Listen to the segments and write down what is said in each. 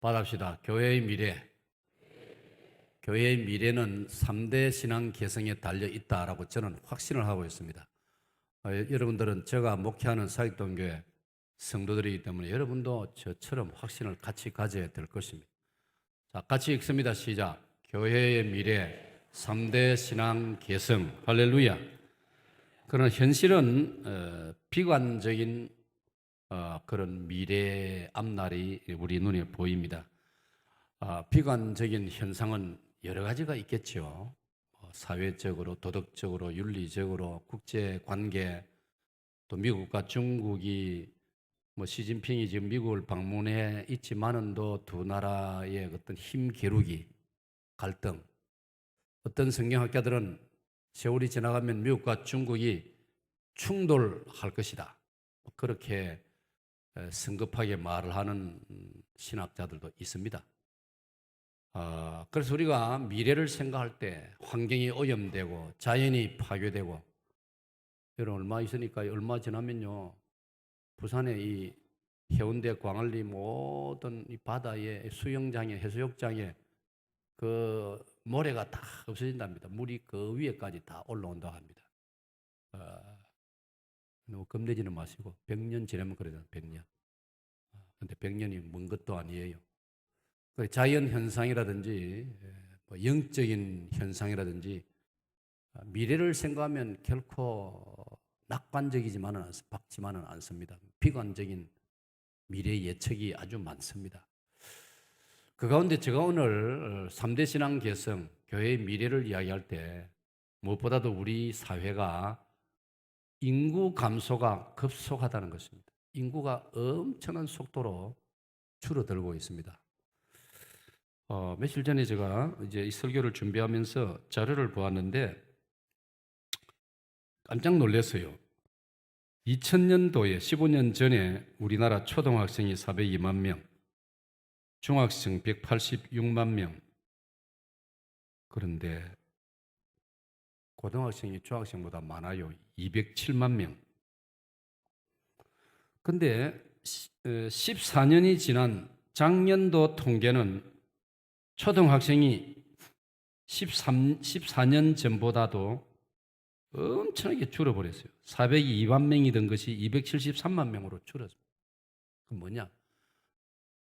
받합시다. 교회의 미래. 교회의 미래는 3대 신앙 개성에 달려 있다라고 저는 확신을 하고 있습니다. 여러분들은 제가 목회하는 사익동교회 성도들이기 때문에 여러분도 저처럼 확신을 같이 가져야 될 것입니다. 자, 같이 읽습니다. 시작. 교회의 미래, 3대 신앙 개성. 할렐루야. 그러나 현실은 비관적인 그런 미래의 앞날이 우리 눈에 보입니다. 비관적인 현상은 여러 가지가 있겠죠. 사회적으로, 도덕적으로, 윤리적으로, 국제관계, 또 미국과 중국이 시진핑이 지금 미국을 방문해 있지만은 또 두 나라의 어떤 힘 겨루기, 갈등. 어떤 성경학자들은 세월이 지나가면 미국과 중국이 충돌할 것이다. 그렇게 성급하게 말을 하는 신학자들도 있습니다. 그래서 우리가 미래를 생각할 때 환경이 오염되고 자연이 파괴되고, 여러분 얼마 있으니까 얼마 지나면요 부산의 이 해운대 광안리 모든 이 바다에 수영장에 해수욕장에 그 모래가 다 없어진답니다. 물이 그 위에까지 다 올라온다고 합니다. 너무 겁내지는 마시고 100년 지나면 그러잖아요. 100년. 근데 100년이 먼 것도 아니에요. 자연 현상이라든지 영적인 현상이라든지 미래를 생각하면 결코 낙관적이지만은 박지만은 않습니다. 비관적인 미래 예측이 아주 많습니다. 그 가운데 제가 오늘 3대 신앙 개성, 교회의 미래를 이야기할 때 무엇보다도 우리 사회가 인구 감소가 급속하다는 것입니다. 인구가 엄청난 속도로 줄어들고 있습니다. 며칠 전에 제가 이제 이 설교를 준비하면서 자료를 보았는데 깜짝 놀랐어요. 2000년도에 15년 전에 우리나라 초등학생이 402만 명, 중학생 186만 명. 그런데 고등학생이 중학생보다 많아요. 207만 명. 근데 14년이 지난 작년도 통계는 초등학생이 14년 전보다도 엄청나게 줄어버렸어요. 402만 명이던 것이 273만 명으로 줄었습니다. 그 뭐냐?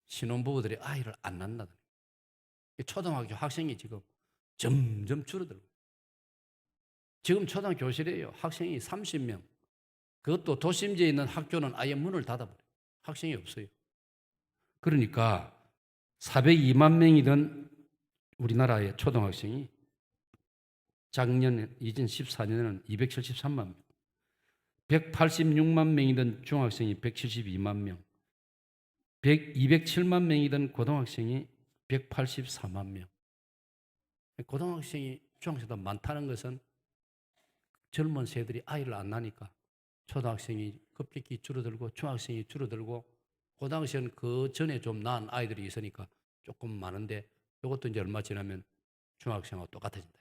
신혼부부들이 아이를 안 낳는다는 거예요. 초등학교 학생이 지금 점점 줄어들고, 지금 초등학교 교실에요 학생이 30명. 그것도 도심지에 있는 학교는 아예 문을 닫아버려요. 학생이 없어요. 그러니까 402만 명이던 우리나라의 초등학생이 작년에 2014년에는 273만 명, 186만 명이던 중학생이 172만 명, 207만 명이던 고등학생이 184만 명. 고등학생이 중학생보다 많다는 것은 젊은 세대들이 아이를 안 낳으니까 초등학생이 급격히 줄어들고 중학생이 줄어들고, 고등학생은 그 전에 좀 낳은 아이들이 있으니까 조금 많은데 이것도 이제 얼마 지나면 중학생하고 똑같아진다.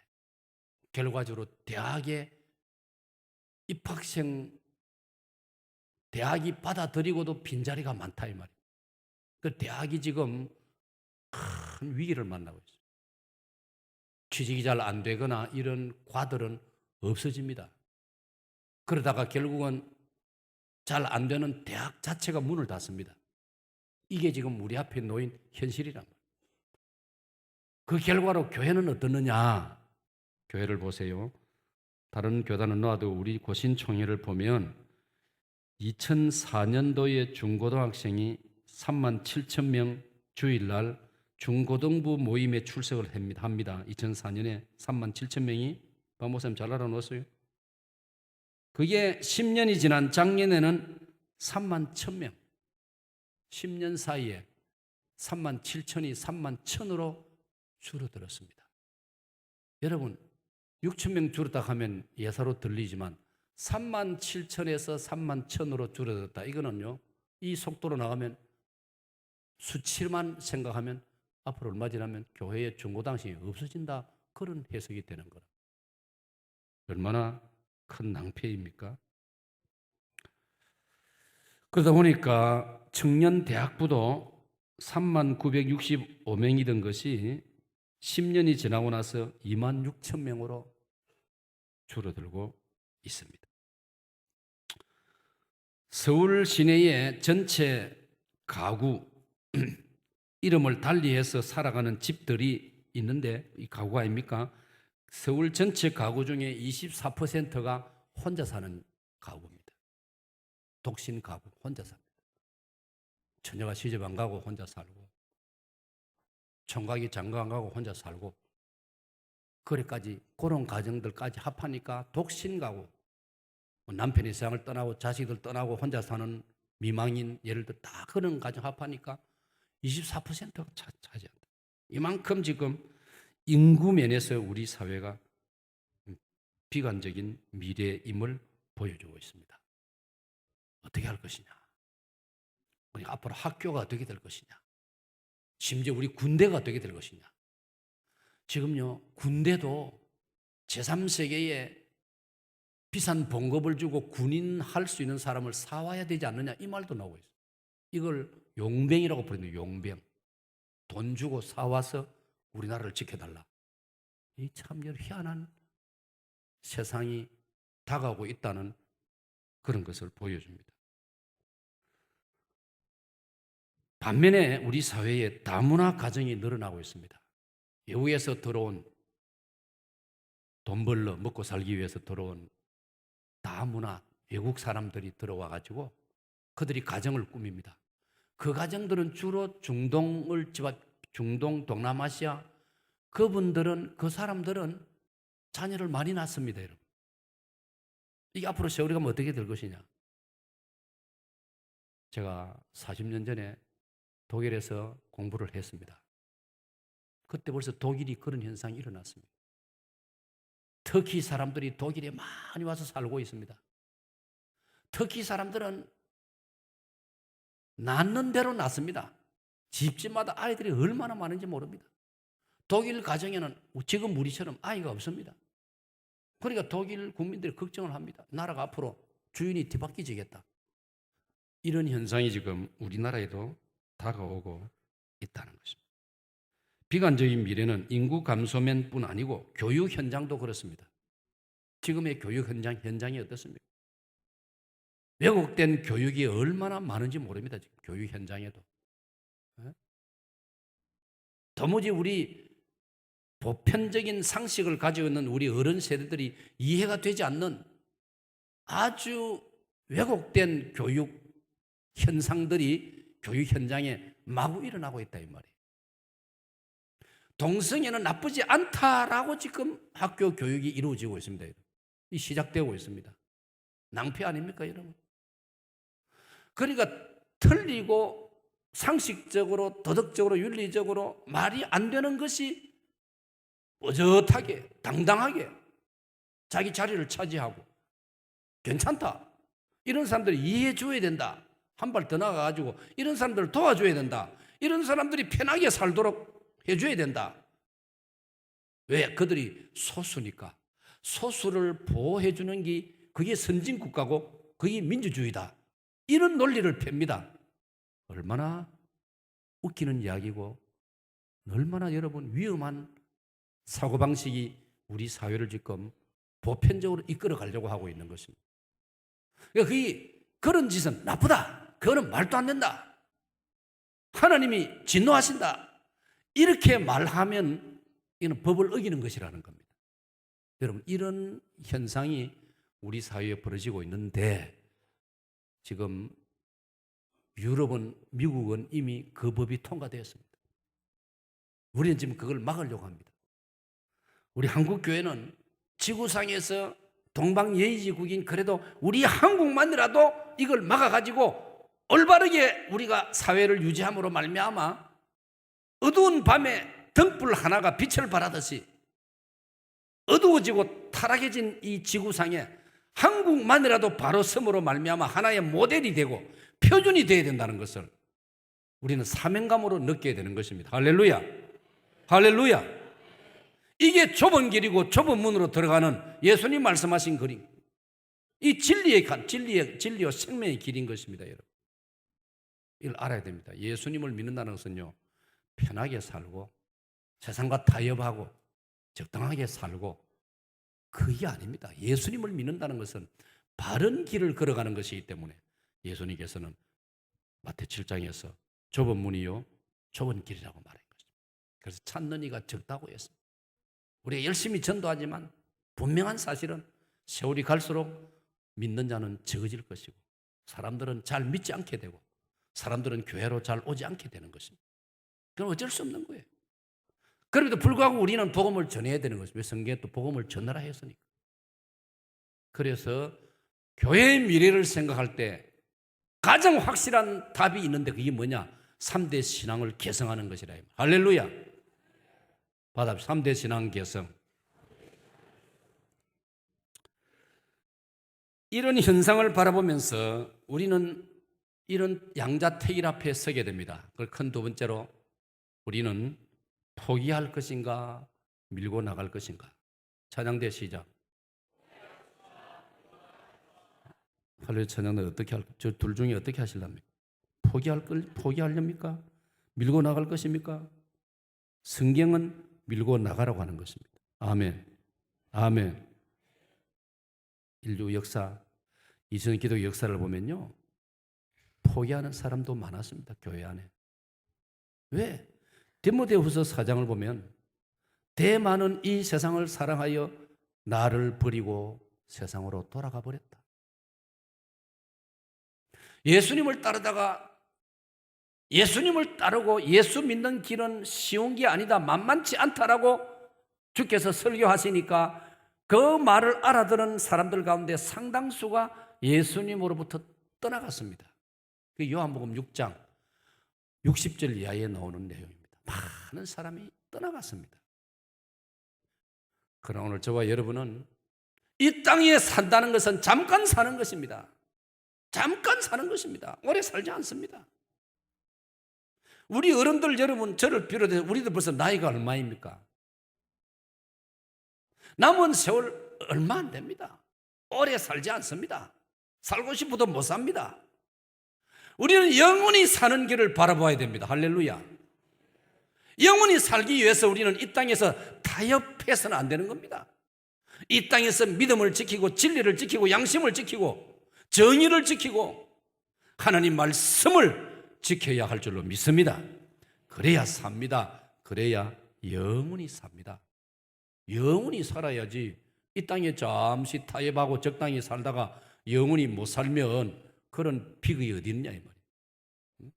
결과적으로 대학에 입학생, 대학이 받아들이고도 빈자리가 많다 이 말이에요. 그 대학이 지금 큰 위기를 만나고 있어요. 취직이 잘 안 되거나 이런 과들은 없어집니다. 그러다가 결국은 잘 안 되는 대학 자체가 문을 닫습니다. 이게 지금 우리 앞에 놓인 현실이란 말이에요. 그 결과로 교회는 어떻느냐? 교회를 보세요. 다른 교단은 놓아도 우리 고신총회를 보면 2004년도에 중고등학생이 3만 7천 명 주일날 중고등부 모임에 출석을 합니다. 2004년에 3만 7천 명이 박목사님 잘 알아놓았어요. 그게 10년이 지난 작년에는 3만 1,000명. 10년 사이에 3만 7천이 3만 1,000으로 줄어들었습니다. 여러분 6천 명 줄었다 하면 예사로 들리지만 3만 7천에서 3만 1,000으로 줄어들었다. 이거는요, 이 속도로 나가면 수치만 생각하면 앞으로 얼마 지나면 교회의 중고등학생이 없어진다. 그런 해석이 되는 거라. 얼마나 큰 낭패입니까? 그러다 보니까 청년 대학부도 3965명이던 것이 10년이 지나고 나서 26,000명으로 줄어들고 있습니다. 서울 시내의 전체 가구 이름을 달리해서 살아가는 집들이 있는데 이 가구 아닙니까? 서울 전체 가구 중에 24%가 혼자 사는 가구입니다. 독신 가구, 혼자 삽니다. 처녀가 시집 안 가고 혼자 살고, 총각이 장가 안 가고 혼자 살고, 그래까지 그런 가정들까지 합하니까 독신 가구, 남편이 세상을 떠나고 자식들 떠나고 혼자 사는 미망인, 예를 들어 다 그런 가정 합하니까 24%가 차지한다. 이만큼 지금 인구 면에서 우리 사회가 비관적인 미래임을 보여주고 있습니다. 어떻게 할 것이냐? 우리 앞으로 학교가 어떻게 될 것이냐? 심지어 우리 군대가 어떻게 될 것이냐? 지금요, 군대도 제3세계에 비싼 봉급을 주고 군인 할 수 있는 사람을 사와야 되지 않느냐, 이 말도 나오고 있어요. 이걸 용병이라고 부르는 용병. 돈 주고 사와서 우리나라를 지켜달라. 이 참 희한한 세상이 다가오고 있다는 그런 것을 보여줍니다. 반면에 우리 사회에 다문화 가정이 늘어나고 있습니다. 외국에서 들어온, 돈 벌러 먹고 살기 위해서 들어온 다문화 외국 사람들이 들어와 가지고 그들이 가정을 꾸밉니다. 그 가정들은 주로 중동, 동남아시아, 그 사람들은 자녀를 많이 낳습니다, 여러분. 이게 앞으로 세월이 가면 어떻게 될 것이냐? 제가 40년 전에 독일에서 공부를 했습니다. 그때 벌써 독일이 그런 현상이 일어났습니다. 터키 사람들이 독일에 많이 와서 살고 있습니다. 터키 사람들은 낳는 대로 낳습니다. 집집마다 아이들이 얼마나 많은지 모릅니다. 독일 가정에는 지금 우리처럼 아이가 없습니다. 그러니까 독일 국민들이 걱정을 합니다. 나라가 앞으로 주인이 뒤바뀌지겠다. 이런 현상이 지금 우리나라에도 다가오고 있다는 것입니다. 비관적인 미래는 인구 감소면 뿐 아니고 교육 현장도 그렇습니다. 지금의 교육 현장이 어떻습니까? 왜곡된 교육이 얼마나 많은지 모릅니다. 지금 교육 현장에도. 도무지 우리 보편적인 상식을 가지고 있는 우리 어른 세대들이 이해가 되지 않는 아주 왜곡된 교육 현상들이 교육 현장에 마구 일어나고 있다 이 말이에요. 동성애는 나쁘지 않다라고 지금 학교 교육이 이루어지고 있습니다. 이 시작되고 있습니다. 낭패 아닙니까, 여러분? 그러니까 틀리고 상식적으로, 도덕적으로, 윤리적으로 말이 안 되는 것이 뻣뻣하게, 당당하게 자기 자리를 차지하고 괜찮다. 이런 사람들이 이해해 줘야 된다. 한 발 더 나가가지고 이런 사람들을 도와줘야 된다. 이런 사람들이 편하게 살도록 해줘야 된다. 왜? 그들이 소수니까. 소수를 보호해주는 게 그게 선진국가고 그게 민주주의다. 이런 논리를 팹니다. 얼마나 웃기는 이야기고 얼마나 여러분 위험한 사고방식이 우리 사회를 지금 보편적으로 이끌어 가려고 하고 있는 것입니다. 그러니까 그런 짓은 나쁘다. 그거는 말도 안 된다. 하나님이 진노하신다. 이렇게 말하면 이는 법을 어기는 것이라는 겁니다. 여러분, 이런 현상이 우리 사회에 벌어지고 있는데 지금 유럽은, 미국은 이미 그 법이 통과되었습니다. 우리는 지금 그걸 막으려고 합니다. 우리 한국교회는 지구상에서 동방예의지국인 그래도 우리 한국만이라도 이걸 막아가지고 올바르게 우리가 사회를 유지함으로 말미암아 어두운 밤에 등불 하나가 빛을 발하듯이 어두워지고 타락해진 이 지구상에 한국만이라도 바로 섬으로 말미암아 하나의 모델이 되고 표준이 되어야 된다는 것을 우리는 사명감으로 느껴야 되는 것입니다. 할렐루야. 할렐루야. 이게 좁은 길이고 좁은 문으로 들어가는 예수님 말씀하신 그림. 이 진리와 생명의 길인 것입니다, 여러분. 이걸 알아야 됩니다. 예수님을 믿는다는 것은요, 편하게 살고 세상과 타협하고 적당하게 살고 그게 아닙니다. 예수님을 믿는다는 것은 바른 길을 걸어가는 것이기 때문에 예수님께서는 마태 7장에서 좁은 문이요 좁은 길이라고 말한 것입니다. 그래서 찾는 이가 적다고 했습니다. 우리가 열심히 전도하지만 분명한 사실은 세월이 갈수록 믿는 자는 적어질 것이고 사람들은 잘 믿지 않게 되고 사람들은 교회로 잘 오지 않게 되는 것입니다. 그건 어쩔 수 없는 거예요. 그럼에도 불구하고 우리는 복음을 전해야 되는 것입니다. 왜? 성경에 또 복음을 전하라 했으니까. 그래서 교회의 미래를 생각할 때 가장 확실한 답이 있는데 그게 뭐냐? 3대 신앙을 개성하는 것이라. 할렐루야. 받아 3대 신앙 개성. 이런 현상을 바라보면서 우리는 이런 양자택일 앞에 서게 됩니다. 그걸 큰 두 번째로 우리는 포기할 것인가 밀고 나갈 것인가. 찬양대 시작. 할렐루야. 찬양대 어떻게 할까? 저 둘 중에 어떻게 하실랍니까? 포기하렵니까? 밀고 나갈 것입니까? 성경은 밀고 나가라고 하는 것입니다. 아멘. 아멘. 인류 역사, 이전 기독 역사를 보면요, 포기하는 사람도 많았습니다. 교회 안에. 왜? 디모데후서 4장을 보면 대만은 이 세상을 사랑하여 나를 버리고 세상으로 돌아가 버렸다. 예수님을 따르다가 예수님을 따르고 예수 믿는 길은 쉬운 게 아니다, 만만치 않다라고 주께서 설교하시니까 그 말을 알아들은 사람들 가운데 상당수가 예수님으로부터 떠나갔습니다. 그 요한복음 6장 60절 이하에 나오는 내용입니다. 많은 사람이 떠나갔습니다. 그러나 오늘 저와 여러분은 이 땅에 산다는 것은 잠깐 사는 것입니다. 잠깐 사는 것입니다. 오래 살지 않습니다. 우리 어른들 여러분, 저를 비롯해서 우리도 벌써 나이가 얼마입니까? 남은 세월 얼마 안 됩니다. 오래 살지 않습니다. 살고 싶어도 못 삽니다. 우리는 영원히 사는 길을 바라봐야 됩니다. 할렐루야. 영원히 살기 위해서 우리는 이 땅에서 타협해서는 안 되는 겁니다. 이 땅에서 믿음을 지키고 진리를 지키고 양심을 지키고 정의를 지키고 하나님 말씀을 지켜야 할 줄로 믿습니다. 그래야 삽니다. 그래야 영원히 삽니다. 영원히 살아야지 이 땅에 잠시 타협하고 적당히 살다가 영원히 못 살면 그런 비극이 어디 있냐 이 말이에요.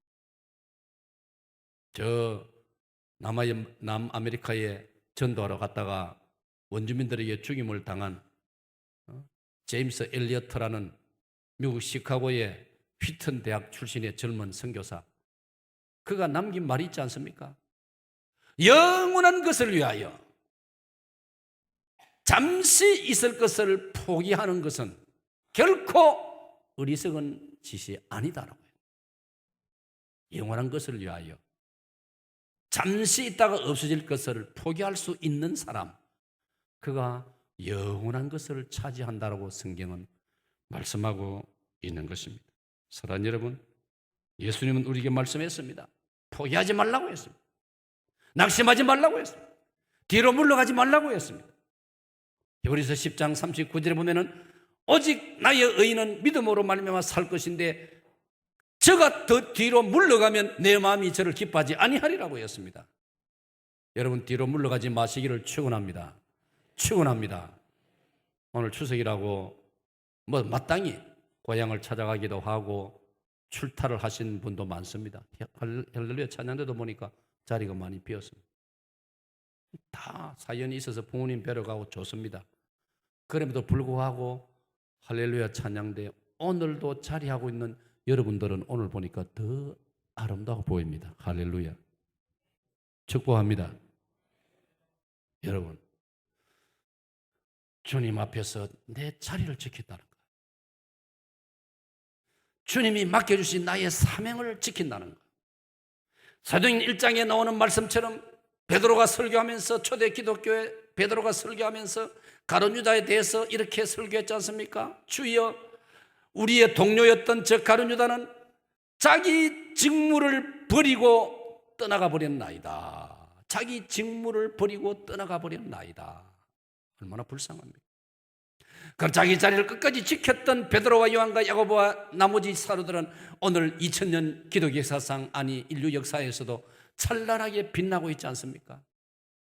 저 남아메리카에 전도하러 갔다가 원주민들에게 죽임을 당한 제임스 엘리어트라는 미국 시카고의 휘튼 대학 출신의 젊은 선교사, 그가 남긴 말이 있지 않습니까? 영원한 것을 위하여 잠시 있을 것을 포기하는 것은 결코 어리석은 짓이 아니다라고요. 영원한 것을 위하여 잠시 있다가 없어질 것을 포기할 수 있는 사람, 그가 영원한 것을 차지한다라고 성경은 말씀하고 있는 것입니다. 사랑하는 여러분, 예수님은 우리에게 말씀했습니다. 포기하지 말라고 했습니다. 낙심하지 말라고 했습니다. 뒤로 물러가지 말라고 했습니다. 히브리서 10장 39절에 보면은 오직 나의 의인은 믿음으로 말미암아 살 것인데 저가 더 뒤로 물러가면 내 마음이 저를 기뻐하지 아니하리라고 했습니다. 여러분, 뒤로 물러가지 마시기를 축원합니다. 축원합니다. 오늘 추석이라고 마땅히 고향을 찾아가기도 하고 출타를 하신 분도 많습니다. 할렐루야 찬양대도 보니까 자리가 많이 비었습니다. 다 사연이 있어서 부모님 뵈러 가고 좋습니다. 그럼에도 불구하고 할렐루야 찬양대 오늘도 자리하고 있는 여러분들은 오늘 보니까 더 아름다워 보입니다. 할렐루야. 축복합니다. 여러분, 주님 앞에서 내 자리를 지킨다는 것, 주님이 맡겨주신 나의 사명을 지킨다는 것. 사도행 1장에 나오는 말씀처럼 베드로가 설교하면서, 초대 기독교의 베드로가 설교하면서 가룟 유다에 대해서 이렇게 설교했지 않습니까? 주여, 우리의 동료였던 저 가룟 유다는 자기 직무를 버리고 떠나가 버렸나이다. 자기 직무를 버리고 떠나가 버렸나이다. 얼마나 불쌍합니까? 그럼 자기 자리를 끝까지 지켰던 베드로와 요한과 야고보와 나머지 사도들은 오늘 2000년 기독 역사상, 아니 인류 역사에서도 찬란하게 빛나고 있지 않습니까?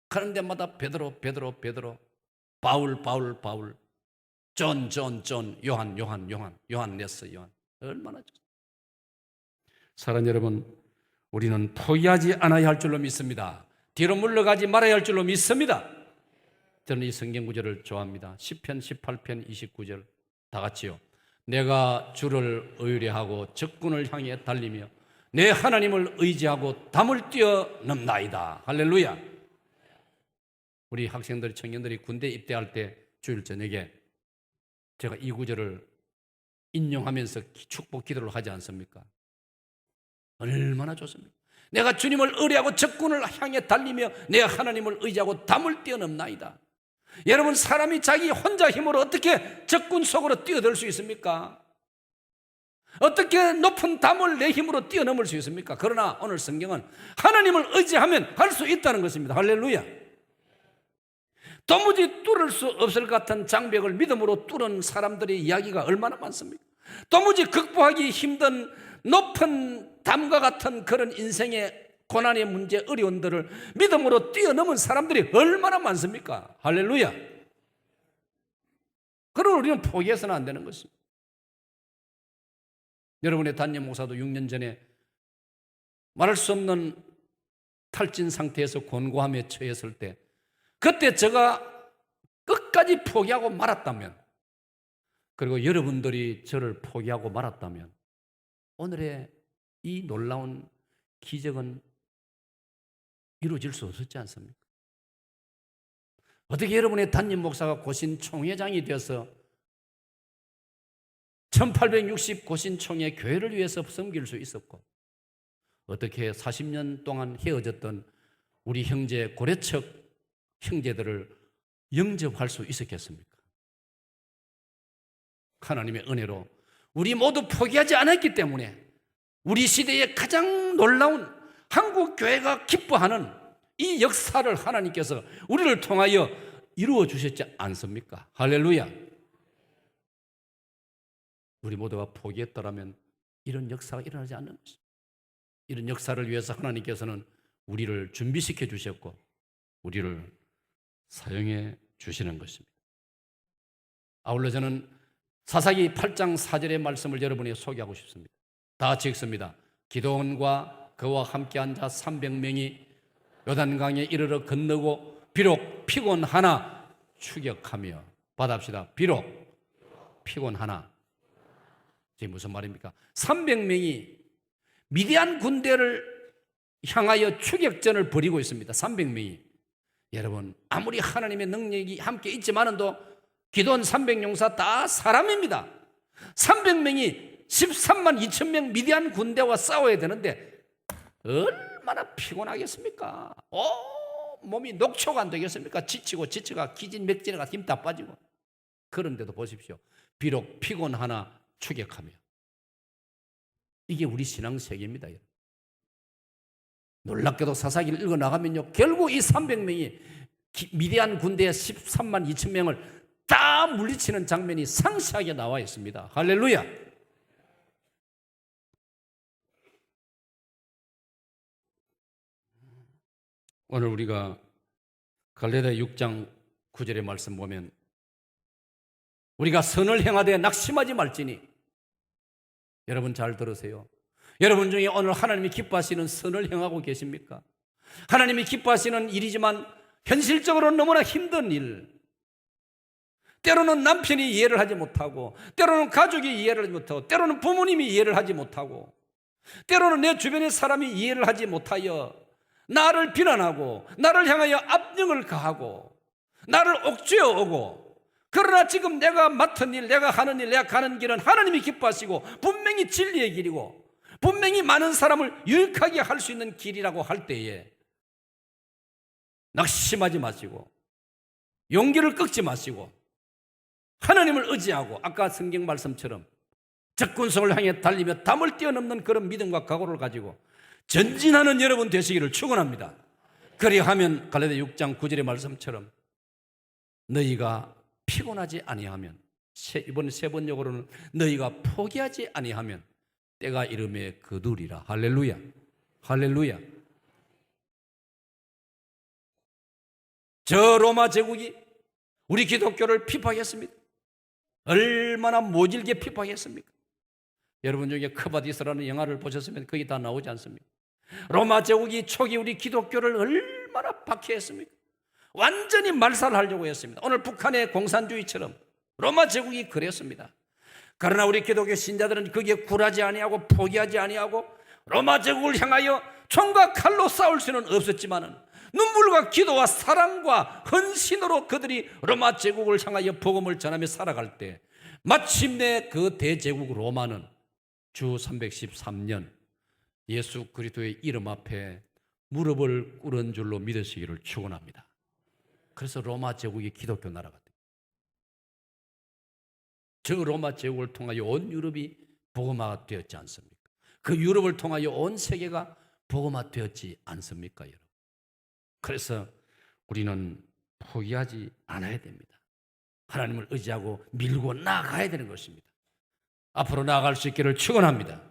가는 데마다 베드로, 베드로, 베드로, 바울, 바울, 바울, 존, 존, 존, 요한, 요한, 요한, 요한네스, 요한. 얼마나 좋습니까? 사랑하는 여러분, 우리는 포기하지 않아야 할 줄로 믿습니다. 뒤로 물러가지 말아야 할 줄로 믿습니다. 저는 이 성경 구절을 좋아합니다. 시편 18편 29절 다 같이요. 내가 주를 의뢰하고 적군을 향해 달리며 내 하나님을 의지하고 담을 뛰어넘나이다. 할렐루야. 우리 학생들, 청년들이 군대 입대할 때 주일 저녁에 제가 이 구절을 인용하면서 축복 기도를 하지 않습니까? 얼마나 좋습니까? 내가 주님을 의뢰하고 적군을 향해 달리며 내 하나님을 의지하고 담을 뛰어넘나이다. 여러분, 사람이 자기 혼자 힘으로 어떻게 적군 속으로 뛰어들 수 있습니까? 어떻게 높은 담을 내 힘으로 뛰어넘을 수 있습니까? 그러나 오늘 성경은 하나님을 의지하면 할 수 있다는 것입니다. 할렐루야. 도무지 뚫을 수 없을 것 같은 장벽을 믿음으로 뚫은 사람들의 이야기가 얼마나 많습니까? 도무지 극복하기 힘든 높은 담과 같은 그런 인생의 고난의 문제, 어려움들을 믿음으로 뛰어넘은 사람들이 얼마나 많습니까? 할렐루야. 그러나 우리는 포기해서는 안 되는 것입니다. 여러분의 담임 목사도 6년 전에 말할 수 없는 탈진 상태에서 곤고함에 처했을 때, 그때 제가 끝까지 포기하고 말았다면, 그리고 여러분들이 저를 포기하고 말았다면 오늘의 이 놀라운 기적은 이루어질 수 없었지 않습니까? 어떻게 여러분의 담임 목사가 고신 총회장이 되어서 1860 고신 총회 교회를 위해서 섬길 수 있었고, 어떻게 40년 동안 헤어졌던 우리 형제 고려척 형제들을 영접할 수 있었겠습니까? 하나님의 은혜로 우리 모두 포기하지 않았기 때문에 우리 시대의 가장 놀라운 한국 교회가 기뻐하는 이 역사를 하나님께서 우리를 통하여 이루어 주셨지 않습니까? 할렐루야. 우리 모두가 포기했더라면 이런 역사가 일어나지 않는 것입니다. 이런 역사를 위해서 하나님께서는 우리를 준비시켜 주셨고 우리를 사용해 주시는 것입니다. 아울러 저는 사사기 8장 4절의 말씀을 여러분에게 소개하고 싶습니다. 다 같이 읽습니다. 기드온과 그와 함께한 자 300명이 요단강에 이르러 건너고 비록 피곤하나 추격하며, 받합시다. 비록 피곤하나. 이게 무슨 말입니까? 300명이 미디안 군대를 향하여 추격전을 벌이고 있습니다. 300명이. 여러분, 아무리 하나님의 능력이 함께 있지만도 기도원 300용사 다 사람입니다. 300명이 13만 2천 명 미디안 군대와 싸워야 되는데 얼마나 피곤하겠습니까? 몸이 녹초가 안 되겠습니까? 지치고 지쳐가 기진맥진해가 힘 다 빠지고. 그런데도 보십시오. 비록 피곤하나 추격하며. 이게 우리 신앙 세계입니다. 놀랍게도 사사기를 읽어나가면요, 결국 이 300명이 미디안 군대의 13만 2천 명을 다 물리치는 장면이 상세하게 나와 있습니다. 할렐루야. 오늘 우리가 갈라디아 6장 9절의 말씀 보면 우리가 선을 행하되 낙심하지 말지니. 여러분 잘 들으세요. 여러분 중에 오늘 하나님이 기뻐하시는 선을 행하고 계십니까? 하나님이 기뻐하시는 일이지만 현실적으로 너무나 힘든 일, 때로는 남편이 이해를 하지 못하고, 때로는 가족이 이해를 하지 못하고, 때로는 부모님이 이해를 하지 못하고, 때로는 내 주변의 사람이 이해를 하지 못하여 나를 비난하고 나를 향하여 압력을 가하고 나를 옥죄어 오고, 그러나 지금 내가 맡은 일, 내가 하는 일, 내가 가는 길은 하나님이 기뻐하시고 분명히 진리의 길이고 분명히 많은 사람을 유익하게 할 수 있는 길이라고 할 때에 낙심하지 마시고 용기를 꺾지 마시고 하나님을 의지하고, 아까 성경 말씀처럼 적군성을 향해 달리며 담을 뛰어넘는 그런 믿음과 각오를 가지고 전진하는 여러분 되시기를 축원합니다. 그리하면 갈라디아 6장 9절의 말씀처럼 너희가 피곤하지 아니하면, 이번 세 번역으로는 너희가 포기하지 아니하면 때가 이름에 거두리라. 할렐루야, 할렐루야. 저 로마 제국이 우리 기독교를 핍박했습니다. 얼마나 모질게 핍박했습니까? 여러분 중에 크바디스라는 영화를 보셨으면 거기 다 나오지 않습니까? 로마 제국이 초기 우리 기독교를 얼마나 박해했습니까? 완전히 말살하려고 했습니다. 오늘 북한의 공산주의처럼 로마 제국이 그랬습니다. 그러나 우리 기독교 신자들은 거기에 굴하지 아니하고 포기하지 아니하고 로마 제국을 향하여 총과 칼로 싸울 수는 없었지만은 눈물과 기도와 사랑과 헌신으로 그들이 로마 제국을 향하여 복음을 전하며 살아갈 때 마침내 그 대제국 로마는 주 313년 예수 그리스도의 이름 앞에 무릎을 꿇은 줄로 믿으시기를 축원합니다. 그래서 로마 제국이 기독교 나라가 됩니다. 저 로마 제국을 통하여 온 유럽이 복음화가 되었지 않습니까? 그 유럽을 통하여 온 세계가 복음화 되었지 않습니까, 여러분? 그래서 우리는 포기하지 않아야 됩니다. 하나님을 의지하고 밀고 나아가야 되는 것입니다. 앞으로 나아갈 수 있기를 축원합니다.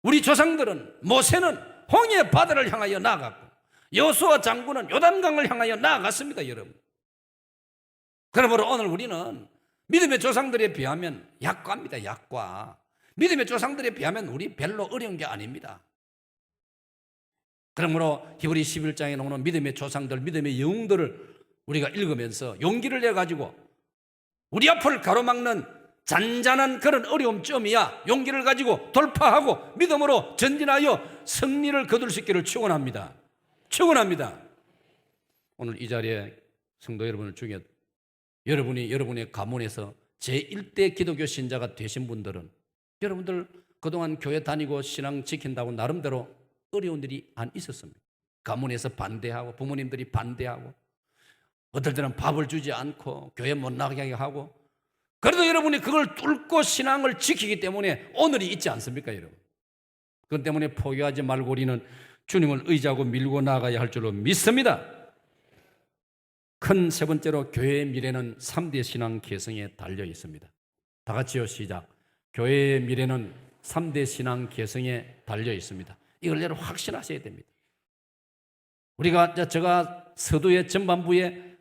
우리 조상들은, 모세는 홍해 바다를 향하여 나아갔고 여호수아 장군은 요단강을 향하여 나아갔습니다, 여러분. 그러므로 오늘 우리는 믿음의 조상들에 비하면 약과입니다, 약과. 믿음의 조상들에 비하면 우리 별로 어려운 게 아닙니다. 그러므로 히브리 11장에 나오는 믿음의 조상들, 믿음의 영웅들을 우리가 읽으면서 용기를 내가지고 우리 앞을 가로막는 잔잔한 그런 어려움점이야 용기를 가지고 돌파하고 믿음으로 전진하여 승리를 거둘 수 있기를 축원합니다. 축원합니다. 오늘 이 자리에 성도 여러분을 중에 여러분이 여러분의 가문에서 제1대 기독교 신자가 되신 분들은 여러분들 그동안 교회 다니고 신앙 지킨다고 나름대로 어려운 일이 안 있었습니다. 가문에서 반대하고 부모님들이 반대하고 어떨 때는 밥을 주지 않고 교회 못 나가게 하고 그래도 여러분이 그걸 뚫고 신앙을 지키기 때문에 오늘이 있지 않습니까, 여러분? 그것 때문에 포기하지 말고 우리는 주님을 의지하고 밀고 나가야 할 줄로 믿습니다. 큰 세 번째로 교회의 미래는 3대 신앙 개성에 달려 있습니다. 다 같이요, 시작. 교회의 미래는 3대 신앙 개성에 달려 있습니다. 이걸 여러분 확신하셔야 됩니다. 제가 서두의 전반부에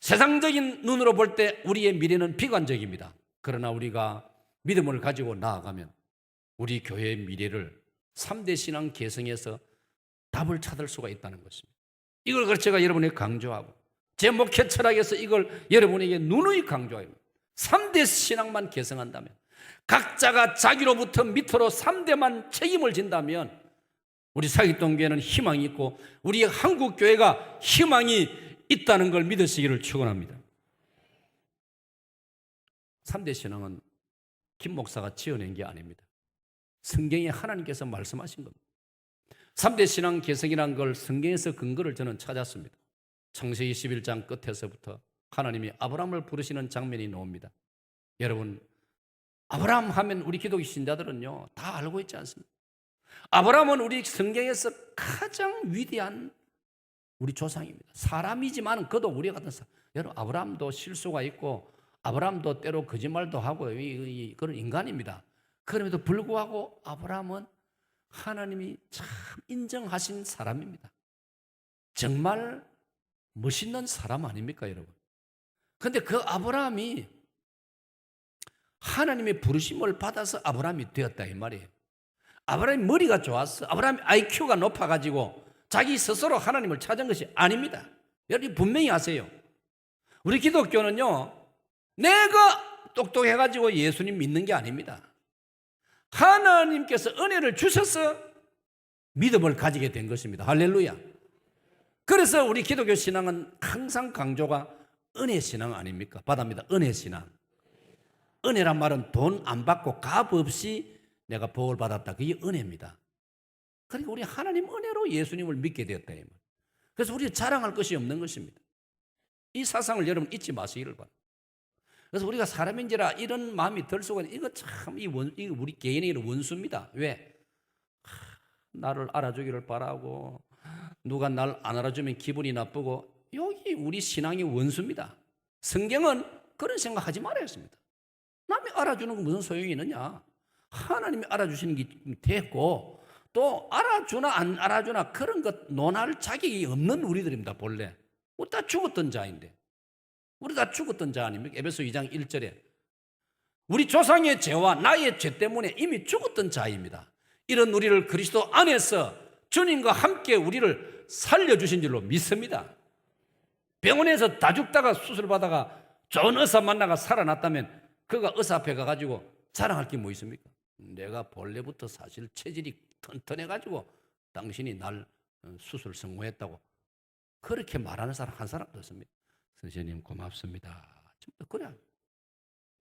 세상적인 눈으로 볼 때 우리의 미래는 비관적입니다. 그러나 우리가 믿음을 가지고 나아가면 우리 교회의 미래를 3대 신앙 개성에서 답을 찾을 수가 있다는 것입니다. 이걸 제가 여러분에게 강조하고 제 목회 철학에서 이걸 여러분에게 누누이 강조합니다. 3대 신앙만 개성한다면 각자가 자기로부터 밑으로 3대만 책임을 진다면 우리 사기동교회는 희망이 있고 우리 한국교회가 희망이 있다는 걸 믿으시기를 축원합니다. 3대 신앙은 김 목사가 지어낸 게 아닙니다. 성경에 하나님께서 말씀하신 겁니다. 3대 신앙 개성이라는 걸 성경에서 근거를 저는 찾았습니다. 창세기 11장 끝에서부터 하나님이 아브라함을 부르시는 장면이 나옵니다. 여러분, 아브라함 하면 우리 기독교 신자들은요 다 알고 있지 않습니까? 아브라함은 우리 성경에서 가장 위대한 우리 조상입니다. 사람이지만 그도 우리 같은 사람. 여러분, 아브라함도 실수가 있고 아브라함도 때로 거짓말도 하고 그런 인간입니다. 그럼에도 불구하고 아브라함은 하나님이 참 인정하신 사람입니다. 정말 멋있는 사람 아닙니까, 여러분? 그런데 그 아브라함이 하나님의 부르심을 받아서 아브라함이 되었다 이 말이에요. 아브라함이 머리가 좋았어. 아브라함이 IQ가 높아가지고 자기 스스로 하나님을 찾은 것이 아닙니다. 여러분 분명히 아세요. 우리 기독교는요 내가 똑똑해가지고 예수님 믿는 게 아닙니다. 하나님께서 은혜를 주셔서 믿음을 가지게 된 것입니다. 할렐루야. 그래서 우리 기독교 신앙은 항상 강조가 은혜 신앙 아닙니까? 받합니다. 은혜 신앙. 은혜란 말은 돈 안 받고 값 없이 내가 복을 받았다. 그게 은혜입니다. 그러니까 우리 하나님 은혜로 예수님을 믿게 되었다. 그래서 우리 자랑할 것이 없는 것입니다. 이 사상을 여러분 잊지 마시기를 바랍니다. 그래서 우리가 사람인지라 이런 마음이 들 수가 있는, 이거 참, 이거 우리 개인의 원수입니다. 왜? 나를 알아주기를 바라고, 누가 날 안 알아주면 기분이 나쁘고, 여기 우리 신앙의 원수입니다. 성경은 그런 생각하지 말아야 했습니다. 남이 알아주는 건 무슨 소용이 있느냐? 하나님이 알아주시는 게 됐고, 또 알아주나 안 알아주나 그런 것 논할 자격이 없는 우리들입니다. 본래 우리 다 죽었던 자인데, 우리 다 죽었던 자 아닙니까? 에베소 2장 1절에 우리 조상의 죄와 나의 죄 때문에 이미 죽었던 자입니다. 이런 우리를 그리스도 안에서 주님과 함께 우리를 살려주신 줄로 믿습니다. 병원에서 다 죽다가 수술받아가 좋은 의사 만나가 살아났다면 그가 의사 앞에 가가지고 자랑할 게 뭐 있습니까? 내가 본래부터 사실 체질이 튼튼해가지고 당신이 날 수술 성공했다고 그렇게 말하는 사람 한 사람도 없습니다. 선생님 고맙습니다. 그래,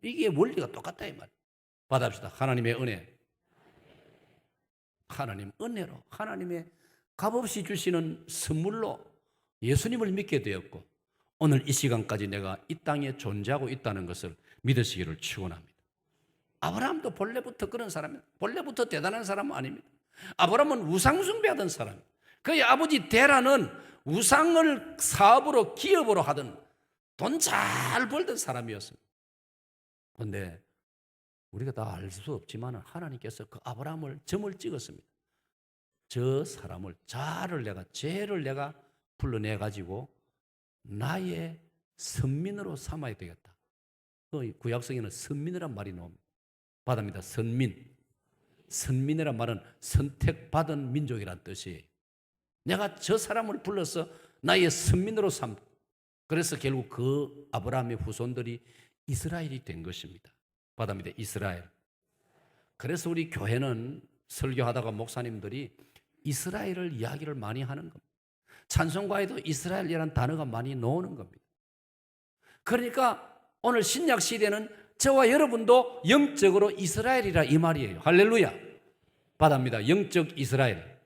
이게 원리가 똑같다 이 말. 받아봅시다. 하나님의 은혜, 하나님 은혜로, 하나님의 값없이 주시는 선물로 예수님을 믿게 되었고, 오늘 이 시간까지 내가 이 땅에 존재하고 있다는 것을 믿으시기를 축원합니다. 아브라함도 본래부터 그런 사람입니다. 본래부터 대단한 사람은 아닙니다. 아브라함은 우상 숭배하던 사람입니다. 그의 아버지 데라는 우상을 사업으로 기업으로 하던 돈 잘 벌던 사람이었습니다. 그런데 우리가 다 알 수 없지만 하나님께서 그 아브라함을 점을 찍었습니다. 저 사람을, 죄를 내가 불러내가지고 나의 선민으로 삼아야 되겠다. 그 구약성에는 선민이란 말이 나옵니다. 받습니다. 선민. 선민이란 말은 선택받은 민족이란 뜻이에요. 내가 저 사람을 불러서 나의 선민으로 삼고, 그래서 결국 그 아브라함의 후손들이 이스라엘이 된 것입니다. 받습니다. 이스라엘. 그래서 우리 교회는 설교하다가 목사님들이 이스라엘을 이야기를 많이 하는 겁니다. 찬송가에도 이스라엘이라는 단어가 많이 나오는 겁니다. 그러니까 오늘 신약 시대는 저와 여러분도 영적으로 이스라엘이라 이 말이에요. 할렐루야. 받습니다. 영적 이스라엘.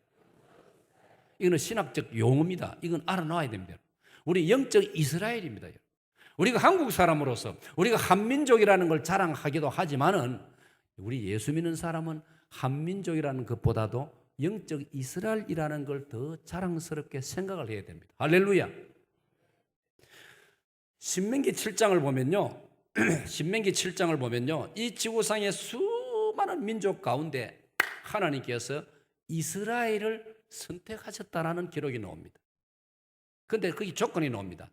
이거는 신학적 용어입니다. 이건 알아놔야 됩니다. 우리 영적 이스라엘입니다. 우리가 한국 사람으로서 우리가 한민족이라는 걸 자랑하기도 하지만은 우리 예수 믿는 사람은 한민족이라는 것보다도 영적 이스라엘이라는 걸 더 자랑스럽게 생각을 해야 됩니다. 할렐루야. 신명기 7장을 보면요. 신명기 7장을 보면요. 이 지구상의 수많은 민족 가운데 하나님께서 이스라엘을 선택하셨다라는 기록이 나옵니다. 그런데 거기 조건이 나옵니다.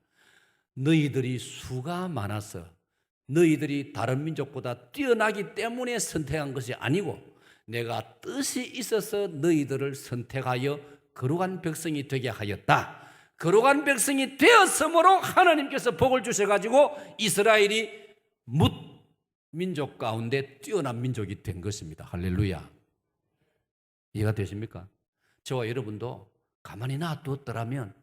너희들이 수가 많아서 너희들이 다른 민족보다 뛰어나기 때문에 선택한 것이 아니고 내가 뜻이 있어서 너희들을 선택하여 거룩한 백성이 되게 하였다. 거룩한 백성이 되었으므로 하나님께서 복을 주셔가지고 이스라엘이 뭇 민족 가운데 뛰어난 민족이 된 것입니다. 할렐루야. 이해가 되십니까? 저와 여러분도 가만히 놔두었더라면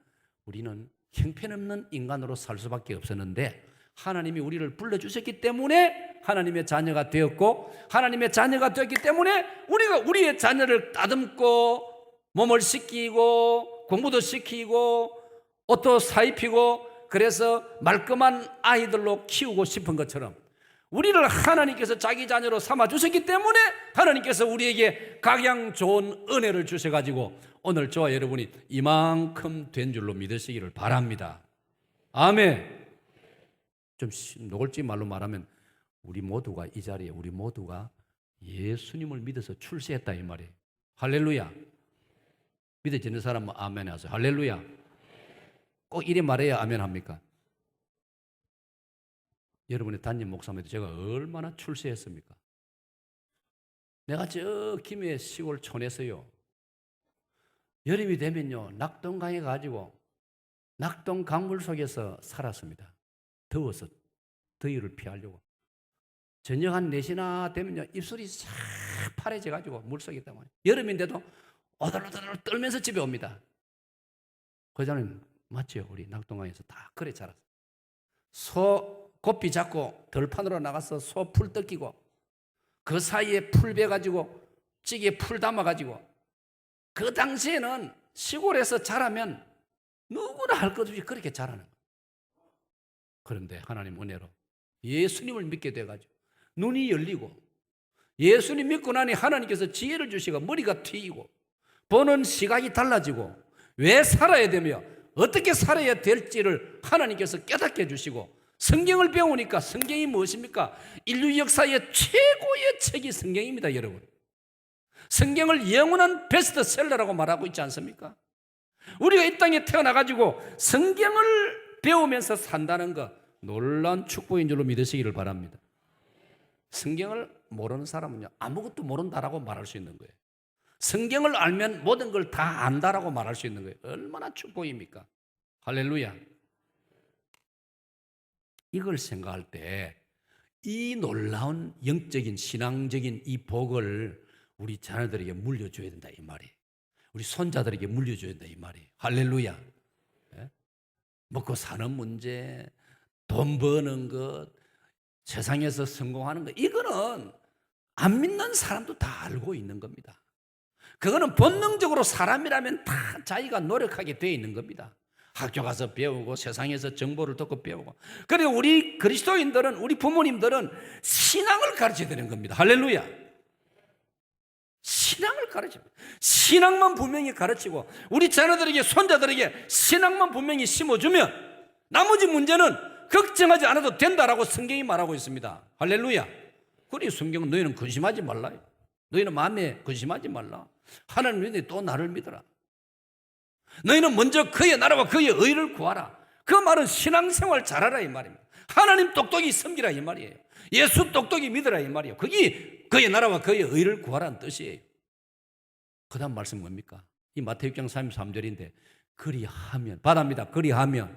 우리는 형편없는 인간으로 살 수밖에 없었는데 하나님이 우리를 불러주셨기 때문에 하나님의 자녀가 되었고, 하나님의 자녀가 되었기 때문에 우리가 우리의 자녀를 다듬고 몸을 씻기고 공부도 시키고 옷도 사입히고 그래서 말끔한 아이들로 키우고 싶은 것처럼 우리를 하나님께서 자기 자녀로 삼아주셨기 때문에 하나님께서 우리에게 각양 좋은 은혜를 주셔가지고 오늘 저와 여러분이 이만큼 된 줄로 믿으시기를 바랍니다. 아멘. 좀 노골적인 말로 말하면 우리 모두가 이 자리에 우리 모두가 예수님을 믿어서 출세했다 이 말이에요. 할렐루야. 믿어지는 사람은 아멘 하세요. 할렐루야. 꼭 이래 말해야 아멘 합니까? 여러분의 담임 목사님도 제가 얼마나 출세했습니까? 내가 저 김해 시골 촌에서요, 여름이 되면요 낙동강에 가지고 낙동 강물 속에서 살았습니다. 더워서 더위를 피하려고. 저녁 한 4시나 되면요 입술이 싹 파래져 가지고 물속에 있다고. 여름인데도 오들오들 떨면서 집에 옵니다. 그자는 맞죠? 우리 낙동강에서 다 그래 자랐어요. 소 고삐 잡고 들판으로 나가서 소 풀 뜯기고 그 사이에 풀 베가지고 찌개에 풀 담아가지고, 그 당시에는 시골에서 자라면 누구나 할 것 없이 그렇게 자라는 거예요. 그런데 하나님 은혜로 예수님을 믿게 돼가지고 눈이 열리고 예수님 믿고 나니 하나님께서 지혜를 주시고 머리가 트이고 보는 시각이 달라지고 왜 살아야 되며 어떻게 살아야 될지를 하나님께서 깨닫게 해주시고 성경을 배우니까 성경이 무엇입니까? 인류 역사의 최고의 책이 성경입니다, 여러분. 성경을 영원한 베스트셀러라고 말하고 있지 않습니까? 우리가 이 땅에 태어나가지고 성경을 배우면서 산다는 것 놀라운 축복인 줄로 믿으시기를 바랍니다. 성경을 모르는 사람은요, 아무것도 모른다라고 말할 수 있는 거예요. 성경을 알면 모든 걸 다 안다라고 말할 수 있는 거예요. 얼마나 축복입니까? 할렐루야. 이걸 생각할 때 이 놀라운 영적인 신앙적인 이 복을 우리 자녀들에게 물려줘야 된다 이 말이에요. 우리 손자들에게 물려줘야 된다 이 말이에요. 할렐루야. 예? 먹고 사는 문제, 돈 버는 것, 세상에서 성공하는 것, 이거는 안 믿는 사람도 다 알고 있는 겁니다. 그거는 본능적으로 사람이라면 다 자기가 노력하게 되어 있는 겁니다. 학교 가서 배우고 세상에서 정보를 듣고 배우고. 그리고 우리 그리스도인들은, 우리 부모님들은 신앙을 가르쳐야 되는 겁니다. 할렐루야. 신앙을 가르칩니다. 신앙만 분명히 가르치고 우리 자녀들에게, 손자들에게 신앙만 분명히 심어주면 나머지 문제는 걱정하지 않아도 된다라고 성경이 말하고 있습니다. 할렐루야. 그래 성경은 너희는 근심하지 말라. 너희는 마음에 근심하지 말라. 하나님 믿으니 또 나를 믿어라. 너희는 먼저 그의 나라와 그의 의를 구하라. 그 말은 신앙생활 잘하라 이 말입니다. 하나님 똑똑히 섬기라 이 말이에요. 예수 똑똑히 믿으라 이 말이에요. 그게 그의 나라와 그의 의를 구하라는 뜻이에요. 그 다음 말씀 뭡니까? 이 마태복음 6장 33절인데 그리하면, 받아입니다. 그리하면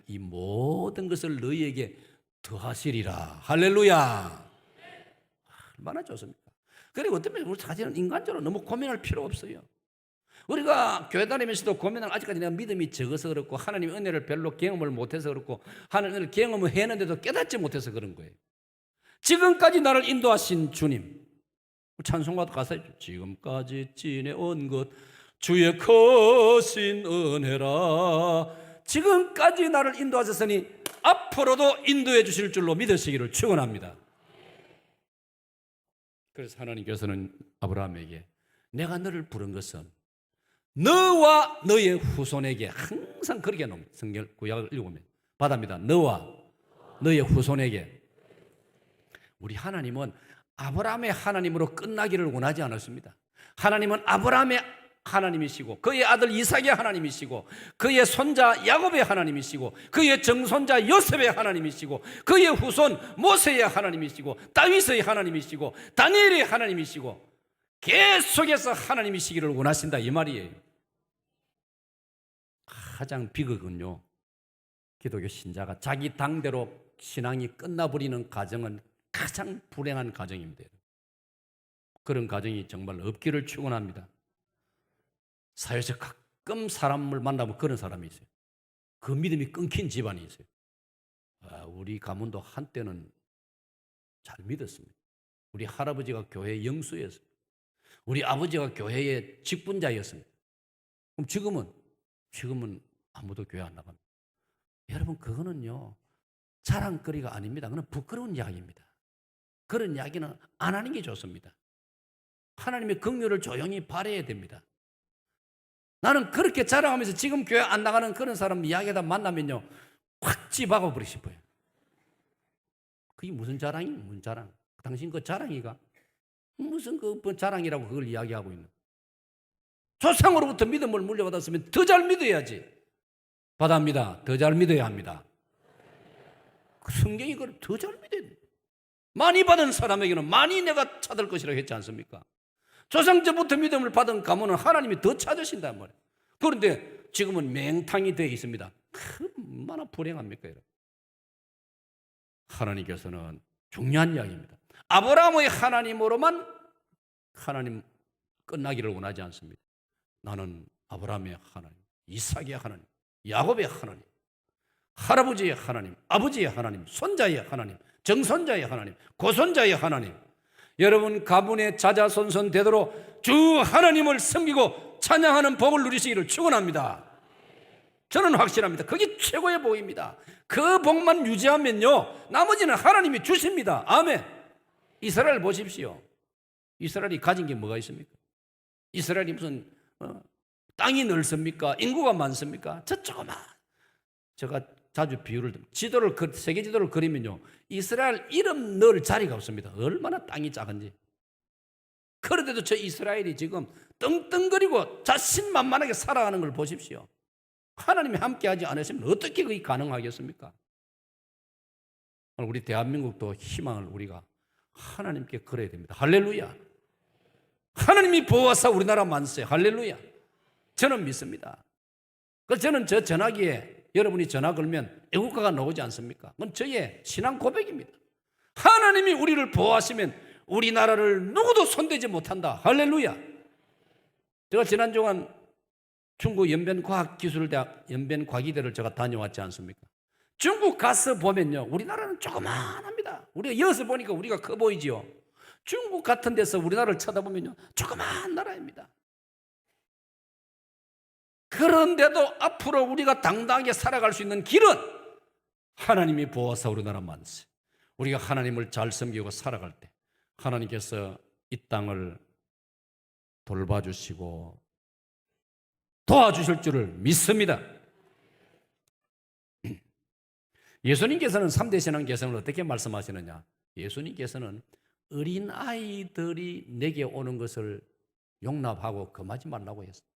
이 모든 것을 너희에게 더하시리라. 할렐루야. 얼마나 좋습니까? 그리고 어떤 면에서 우리 자신은 인간적으로 너무 고민할 필요 없어요. 우리가 교회 다니면서도 고민을 아직까지 내가 믿음이 적어서 그렇고 하나님 은혜를 별로 경험을 못해서 그렇고 하나님 은혜를 경험을 했는데도 깨닫지 못해서 그런 거예요. 지금까지 나를 인도하신 주님, 찬송가도 가사에 지금까지 지내온 것 주의 크신 은혜라. 지금까지 나를 인도하셨으니 앞으로도 인도해 주실 줄로 믿으시기를 축원합니다. 그래서 하나님께서는 아브라함에게 내가 너를 부른 것은 너와 너의 후손에게, 항상 그렇게 놓습니다. 성경 구약을 읽으면 받아입니다. 너와 너의 후손에게. 우리 하나님은 아브라함의 하나님으로 끝나기를 원하지 않았습니다. 하나님은 아브라함의 하나님이시고 그의 아들 이삭의 하나님이시고 그의 손자 야곱의 하나님이시고 그의 정손자 요셉의 하나님이시고 그의 후손 모세의 하나님이시고 다윗의 하나님이시고 다니엘의 하나님이시고 계속해서 하나님이시기를 원하신다 이 말이에요. 가장 비극은요, 기독교 신자가 자기 당대로 신앙이 끝나버리는 가정은 가장 불행한 가정입니다. 그런 가정이 정말 없기를 축원합니다. 사회에서 가끔 사람을 만나면 그런 사람이 있어요. 그 믿음이 끊긴 집안이 있어요. 우리 가문도 한때는 잘 믿었습니다. 우리 할아버지가 교회 영수였어요. 우리 아버지가 교회의 직분자였습니다. 그럼 지금은 아무도 교회 안 나갑니다. 여러분, 그거는요 자랑거리가 아닙니다. 그건 부끄러운 이야기입니다. 그런 이야기는 안 하는 게 좋습니다. 하나님의 긍휼을 조용히 바라야 됩니다. 나는 그렇게 자랑하면서 지금 교회 안 나가는 그런 사람 이야기하다 만나면요 확 집어가 버리고 싶어요. 그게 무슨 자랑이에요? 무슨 자랑? 당신 그 자랑이가 무슨 그 자랑이라고 그걸 이야기하고 있는? 조상으로부터 믿음을 물려받았으면 더 잘 믿어야지. 받아입니다. 더 잘 믿어야 합니다. 성경이 그걸 더 잘 믿어야 돼. 많이 받은 사람에게는 많이 내가 찾을 것이라고 했지 않습니까? 조상 때부터 믿음을 받은 가문은 하나님이 더 찾으신단 말이에요. 그런데 지금은 맹탕이 되어 있습니다. 얼마나 불행합니까, 여러분? 하나님께서는 중요한 이야기입니다. 아브라함의 하나님으로만 하나님 끝나기를 원하지 않습니다. 나는 아브라함의 하나님, 이삭의 하나님, 야곱의 하나님, 할아버지의 하나님, 아버지의 하나님, 손자의 하나님, 정손자의 하나님, 고손자의 하나님, 여러분 가문의 자자손손 되도록 주 하나님을 섬기고 찬양하는 복을 누리시기를 축원합니다. 저는 확신합니다. 그게 최고의 복입니다. 그 복만 유지하면요, 나머지는 하나님이 주십니다. 아멘. 이스라엘 보십시오. 이스라엘이 가진 게 뭐가 있습니까? 이스라엘이 무슨 땅이 넓습니까? 인구가 많습니까? 저 조그만, 제가 자주 비유를 지도를 세계 지도를 그리면요, 이스라엘 이름 넣을 자리가 없습니다. 얼마나 땅이 작은지. 그런데도 저 이스라엘이 지금 떵떵거리고 자신만만하게 살아가는 걸 보십시오. 하나님이 함께하지 않으시면 어떻게 그게 가능하겠습니까? 우리 대한민국도 희망을 우리가 하나님께 걸어야 됩니다. 할렐루야. 하나님이 보호하사 우리나라 만세. 할렐루야. 저는 믿습니다. 그래서 저는 저 전화기에 여러분이 전화 걸면 애국가가 나오지 않습니까? 그건 저의 신앙 고백입니다. 하나님이 우리를 보호하시면 우리나라를 누구도 손대지 못한다. 할렐루야. 제가 지난 동안 중국 연변과학기술대학 연변과기대를 제가 다녀왔지 않습니까? 중국 가서 보면요, 우리나라는 조그만합니다. 우리가 여기서 보니까 우리가 커 보이지요. 중국 같은 데서 우리나라를 쳐다보면요, 조그만 나라입니다. 그런데도 앞으로 우리가 당당하게 살아갈 수 있는 길은 하나님이 보호하사 우리나라 만세. 우리가 하나님을 잘 섬기고 살아갈 때 하나님께서 이 땅을 돌봐주시고 도와주실 줄을 믿습니다. 예수님께서는 3대 신앙 개성을 어떻게 말씀하시느냐? 예수님께서는 어린아이들이 내게 오는 것을 용납하고 금하지 말라고 했어요.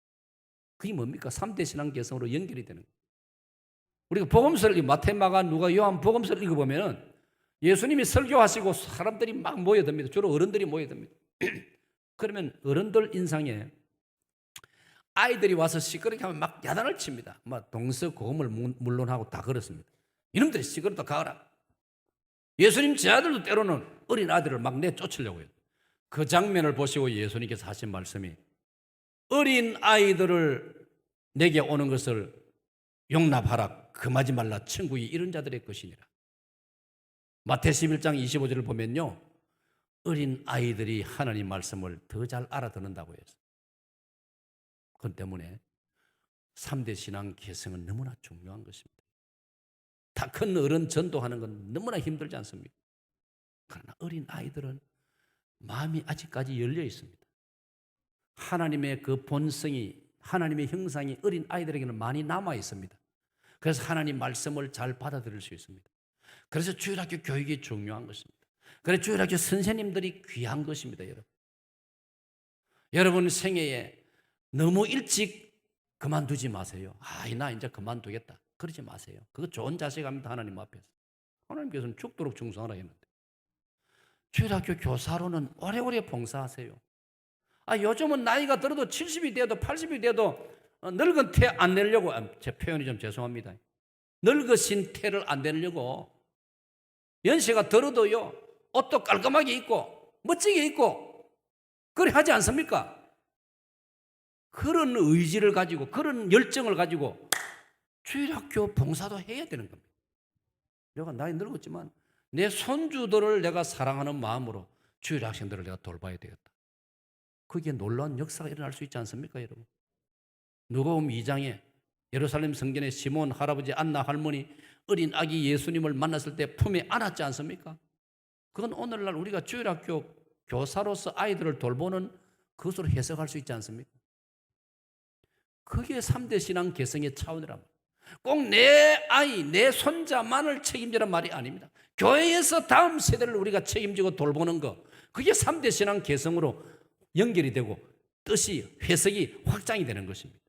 그게 뭡니까? 3대 신앙 개성으로 연결이 되는 거예요. 우리가 복음서를 마태, 마가, 누가, 요한 복음서를 읽어보면 예수님이 설교하시고 사람들이 막 모여듭니다. 주로 어른들이 모여듭니다. 그러면 어른들 인상에 아이들이 와서 시끄럽게 하면 막 야단을 칩니다. 막 동서고금을 물론하고 다 그렇습니다. 이놈들이 시끄럽다 가거라. 예수님 제 아들도 때로는 어린 아들을 막 내쫓으려고 해요. 그 장면을 보시고 예수님께서 하신 말씀이 어린 아이들을 내게 오는 것을 용납하라. 금하지 말라. 천국이 이런 자들의 것이니라. 마태 11장 25절을 보면요, 어린 아이들이 하나님 말씀을 더 잘 알아듣는다고 해서. 그것 때문에 3대 신앙 개성은 너무나 중요한 것입니다. 다 큰 어른 전도하는 건 너무나 힘들지 않습니까? 그러나 어린 아이들은 마음이 아직까지 열려 있습니다. 하나님의 그 본성이, 하나님의 형상이 어린 아이들에게는 많이 남아 있습니다. 그래서 하나님 말씀을 잘 받아들일 수 있습니다. 그래서 주일학교 교육이 중요한 것입니다. 그래서 주일학교 선생님들이 귀한 것입니다, 여러분. 여러분 생애에 너무 일찍 그만두지 마세요. 나 이제 그만두겠다. 그러지 마세요. 그거 좋은 자세갑니다, 하나님 앞에서. 하나님께서는 죽도록 충성하라 했는데. 주일학교 교사로는 오래오래 봉사하세요. 요즘은 나이가 들어도 70이 돼도 80이 돼도 늙은 태 안 내려고, 제 표현이 좀 죄송합니다. 늙으신 태를 안 내려고 연세가 들어도요, 옷도 깔끔하게 입고 멋지게 입고 그래 하지 않습니까? 그런 의지를 가지고 그런 열정을 가지고 주일학교 봉사도 해야 되는 겁니다. 내가 나이 늙었지만 내 손주들을 내가 사랑하는 마음으로 주일학생들을 내가 돌봐야 되겠다. 그게 놀라운 역사가 일어날 수 있지 않습니까, 여러분? 누가복음 2장에 예루살렘 성전에 시몬 할아버지, 안나 할머니, 어린 아기 예수님을 만났을 때 품에 안았지 않습니까? 그건 오늘날 우리가 주일학교 교사로서 아이들을 돌보는 그것으로 해석할 수 있지 않습니까? 그게 3대 신앙 개성의 차원이랍니다. 꼭 내 아이, 내 손자만을 책임지란 말이 아닙니다. 교회에서 다음 세대를 우리가 책임지고 돌보는 것, 그게 3대 신앙 개성으로 연결이 되고 뜻이, 해석이 확장이 되는 것입니다.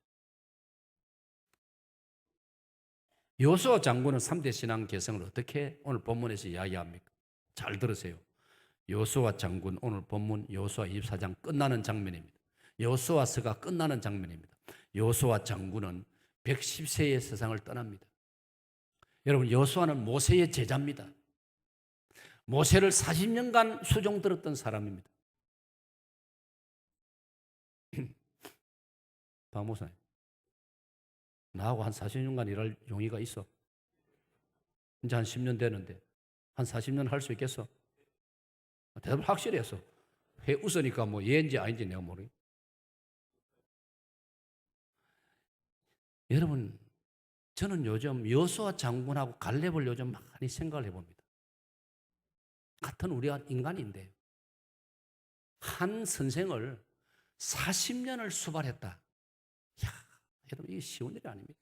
여호수아 장군은 3대 신앙 개성을 어떻게 오늘 본문에서 이야기합니까? 잘 들으세요. 여호수아 장군, 오늘 본문 여호수아 24장 끝나는 장면입니다. 여호수아서가 끝나는 장면입니다. 여호수아 장군은 110세의 세상을 떠납니다. 여러분, 여호수아는 모세의 제자입니다. 모세를 40년간 수종 들었던 사람입니다. 박목사님, 나하고 한 40년간 일할 용의가 있어? 이제 한 10년 되는데 한 40년 할 수 있겠어? 대답을 확실히 했어. 회 웃으니까 뭐 예인지 아닌지 내가 모르겠. 여러분, 저는 요즘 여호수아 장군하고 갈렙을 요즘 많이 생각을 해봅니다. 같은 우리가 인간인데 한 선생을 40년을 수발했다. 야, 여러분 이게 쉬운 일이 아닙니다.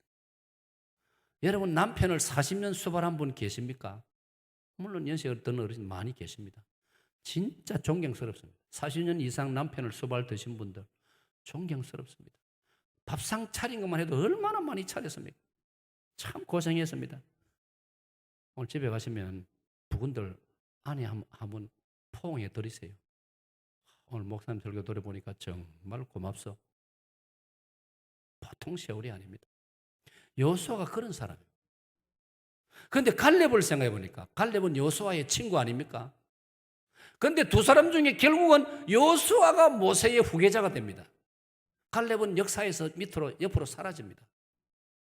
여러분 남편을 40년 수발한 분 계십니까? 물론 연세가 어떤 어르신 많이 계십니다. 진짜 존경스럽습니다. 40년 이상 남편을 수발 드신 분들 존경스럽습니다. 밥상 차린 것만 해도 얼마나 많이 차렸습니까? 참 고생했습니다. 오늘 집에 가시면 부군들 아내 한번 포옹해 드리세요. 오늘 목사님 설교 들어보니까 정말 고맙소. 보통 세월이 아닙니다. 여호수아가 그런 사람이에요. 그런데 갈렙을 생각해 보니까 갈렙은 여호수아의 친구 아닙니까? 그런데 두 사람 중에 결국은 여호수아가 모세의 후계자가 됩니다. 갈렙은 역사에서 밑으로 옆으로 사라집니다.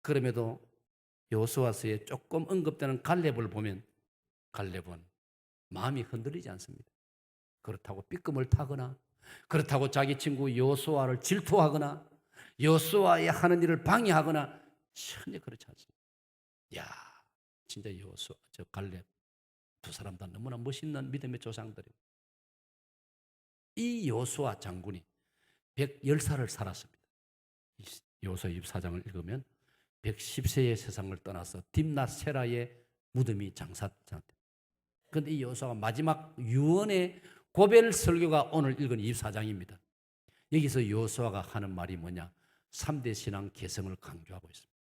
그럼에도 여호수아서에 조금 언급되는 갈렙을 보면 갈렙은 마음이 흔들리지 않습니다. 그렇다고 삐끔을 타거나 그렇다고 자기 친구 여호수아를 질투하거나 여호수아의 하는 일을 방해하거나 전혀 그렇지 않습니다. 야, 진짜 여호수아, 저 갈렙 두 사람 다 너무나 멋있는 믿음의 조상들입니다. 이 여호수아 장군이 110살을 살았습니다. 여호수아 24장을 읽으면 110세의 세상을 떠나서 딥낫 세라의 무덤이 장사됩니다. 그런데 이 여호수아가 마지막 유언의 고별 설교가 오늘 읽은 24장입니다. 여기서 여호수아가 하는 말이 뭐냐? 3대 신앙 개성을 강조하고 있습니다.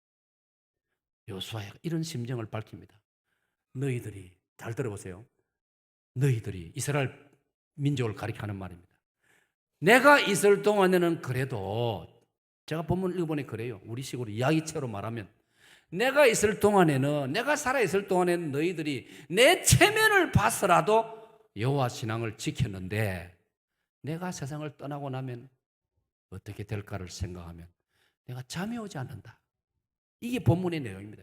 여호수아가 이런 심정을 밝힙니다. 너희들이, 잘 들어보세요. 너희들이 이스라엘 민족을 가리키는 말입니다. 내가 있을 동안에는 그래도, 제가 본문 읽어보니 그래요. 우리식으로 이야기체로 말하면 내가 있을 동안에는, 내가 살아있을 동안에는 너희들이 내 체면을 봐서라도 여호와 신앙을 지켰는데 내가 세상을 떠나고 나면 어떻게 될까를 생각하면 내가 잠이 오지 않는다. 이게 본문의 내용입니다.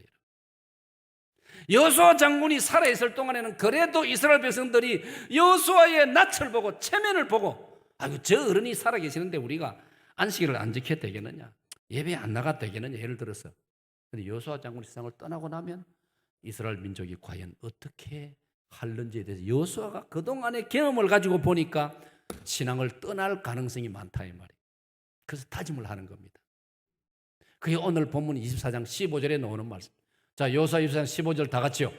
여호수아 장군이 살아있을 동안에는 그래도 이스라엘 백성들이 여호수아의 낯을 보고 체면을 보고, 아이고 저 어른이 살아계시는데 우리가 안식일을 안 지켜야 되겠느냐, 예배 안 나가도 되겠느냐, 예를 들어서. 그런데 여호수아 장군이 세상을 떠나고 나면 이스라엘 민족이 과연 어떻게 할는지에 대해서 여호수아가 그동안의 경험을 가지고 보니까 신앙을 떠날 가능성이 많다 이 말이에요. 그래서 다짐을 하는 겁니다. 그게 오늘 본문 24장 15절에 나오는 말씀. 자, 여호수아 24장 15절 다 같이요.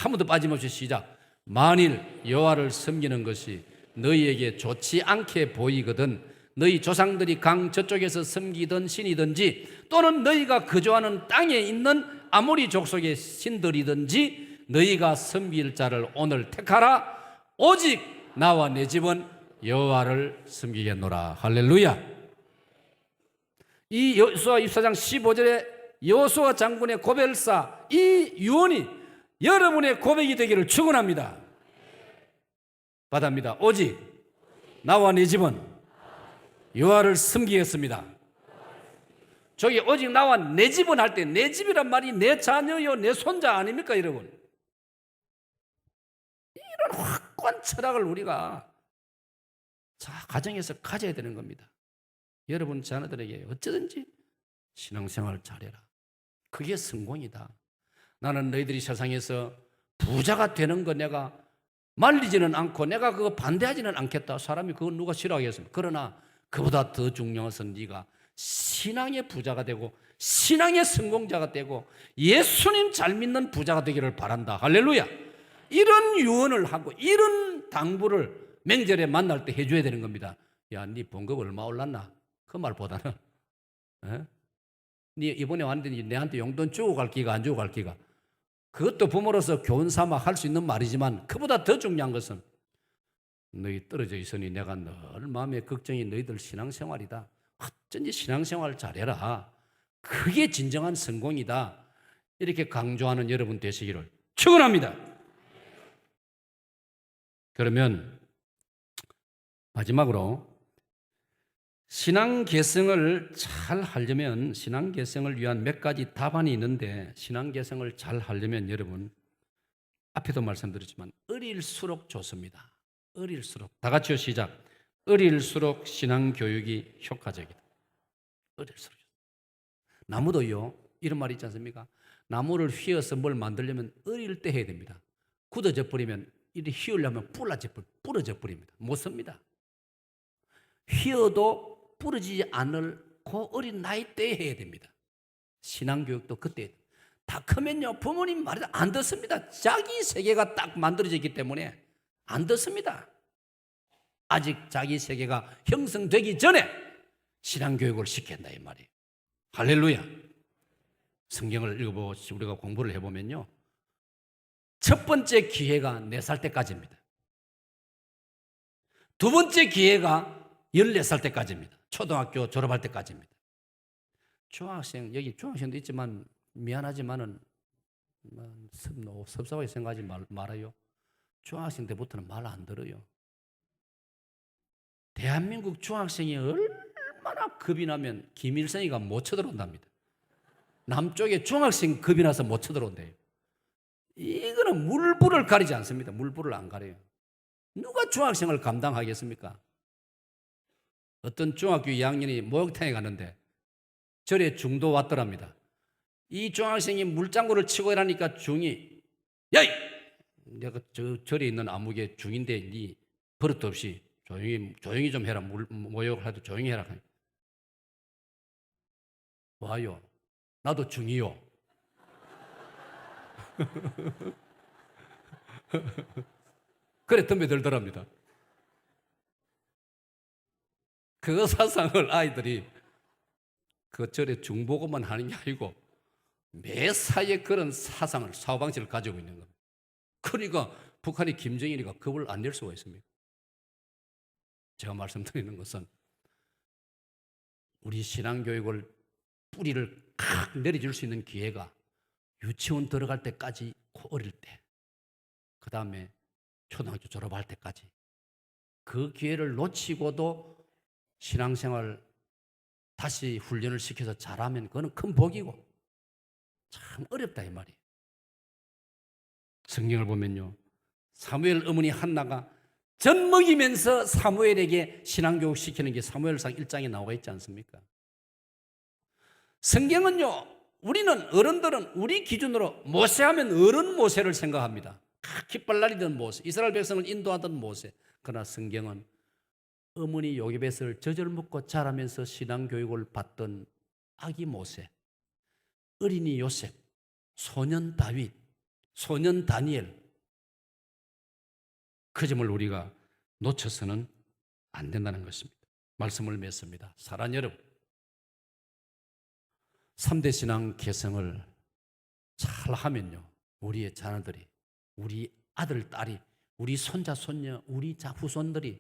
아무도 빠짐없이 시작. 만일 여호와를 섬기는 것이 너희에게 좋지 않게 보이거든 너희 조상들이 강 저쪽에서 섬기던 신이든지 또는 너희가 거주하는 땅에 있는 아모리 족속의 신들이든지 너희가 섬길 자를 오늘 택하라. 오직 나와 내 집은 여호와를 섬기겠노라. 할렐루야. 이 여호수아 24장 15절에 여호수아 장군의 고별사, 이 유언이 여러분의 고백이 되기를 축원합니다. 받합니다. 오직 나와 내 집은 여호와를 섬기겠습니다. 저기 오직 나와 내 집은 할 때 내 집이란 말이 내 자녀요 내 손자 아닙니까 여러분? 이런 확고한 철학을 우리가 가정에서 가져야 되는 겁니다. 여러분 자녀들에게 어쩌든지 신앙생활을 잘해라. 그게 성공이다. 나는 너희들이 세상에서 부자가 되는 거 내가 말리지는 않고 내가 그거 반대하지는 않겠다. 사람이 그거 누가 싫어하겠습니까? 그러나 그보다 더 중요한 것은 네가 신앙의 부자가 되고 신앙의 성공자가 되고 예수님 잘 믿는 부자가 되기를 바란다. 할렐루야. 이런 유언을 하고 이런 당부를 명절에 만날 때 해줘야 되는 겁니다. 야, 네 봉급 얼마 올랐나? 그 말보다는 네 이번에 왔는데 내한테 용돈 주고 갈 기가 안 주고 갈 기가, 그것도 부모로서 교훈 삼아 할 수 있는 말이지만 그보다 더 중요한 것은 너희 떨어져 있으니 내가 늘 마음에 걱정이 너희들 신앙생활이다. 어쩐지 신앙생활 잘해라. 그게 진정한 성공이다. 이렇게 강조하는 여러분 되시기를 축원합니다. 그러면 마지막으로 신앙 개성을 잘 하려면, 신앙 개성을 위한 몇 가지 답안이 있는데, 신앙 개성을 잘 하려면 여러분 앞에도 말씀드렸지만 어릴수록 좋습니다. 어릴수록. 다 같이요 시작. 어릴수록 신앙 교육이 효과적이다. 어릴수록. 나무도요 이런 말이 있지 않습니까? 나무를 휘어서 뭘 만들려면 어릴 때 해야 됩니다. 굳어져 버리면 이렇게 휘으려면 부러져 버립니다. 못 씁니다. 휘어도 부러지지 않을 그 어린 나이 때에 해야 됩니다. 신앙교육도 그때 다 크면요 부모님 말이 안 듣습니다. 자기 세계가 딱 만들어져 있기 때문에 안 듣습니다. 아직 자기 세계가 형성되기 전에 신앙교육을 시킨다 이 말이에요. 할렐루야. 성경을 읽어보고 우리가 공부를 해보면요 첫 번째 기회가 4살 때까지입니다. 두 번째 기회가 14살 때까지입니다. 초등학교 졸업할 때까지입니다. 중학생, 여기 중학생도 있지만 미안하지만은 섭섭하게 생각하지 말아요. 중학생 때부터는 말 안 들어요. 대한민국 중학생이 얼마나 겁이 나면 김일성이가 못 쳐들어온답니다. 남쪽에 중학생 겁이 나서 못 쳐들어온대요. 이거는 물불을 가리지 않습니다. 물불을 안 가려요. 누가 중학생을 감당하겠습니까? 어떤 중학교 2학년이 목욕탕에 갔는데 절에 중도 왔더랍니다. 이 중학생이 물장구를 치고 일하니까 중이 야이! 내가 저 절에 있는 아무개 중인데 네 버릇 없이 조용히 좀 해라. 모욕을 해도 조용히 해라. 와요. 나도 중이요. 그래 덤벼들더랍니다. 그 사상을 아이들이 그 절에 중보고만 하는 게 아니고 매사에 그런 사상을 사고방식을 가지고 있는 겁니다. 그러니까 북한이 김정일이가 겁을 안 낼 수가 있습니다. 제가 말씀드리는 것은 우리 신앙교육을 뿌리를 칵 내려줄 수 있는 기회가 유치원 들어갈 때까지 어릴 때, 그 다음에 초등학교 졸업할 때까지 그 기회를 놓치고도 신앙생활 다시 훈련을 시켜서 잘하면 그거는 큰 복이고 참 어렵다 이 말이에요. 성경을 보면요 사무엘 어머니 한나가 젖 먹이면서 사무엘에게 신앙교육 시키는 게 사무엘상 1장에 나와 있지 않습니까? 성경은요 우리는 어른들은 우리 기준으로 모세하면 어른 모세를 생각합니다. 깃발날리던 모세, 이스라엘 백성을 인도하던 모세. 그러나 성경은 어머니 요게벳을 젖을 먹고 자라면서 신앙교육을 받던 아기 모세, 어린이 요셉, 소년 다윗, 소년 다니엘, 그 점을 우리가 놓쳐서는 안 된다는 것입니다. 말씀을 맺습니다. 사랑하는 여러분, 3대 신앙 개성을 잘 하면요 우리의 자녀들이, 우리 아들, 딸이, 우리 손자, 손녀, 우리 후손들이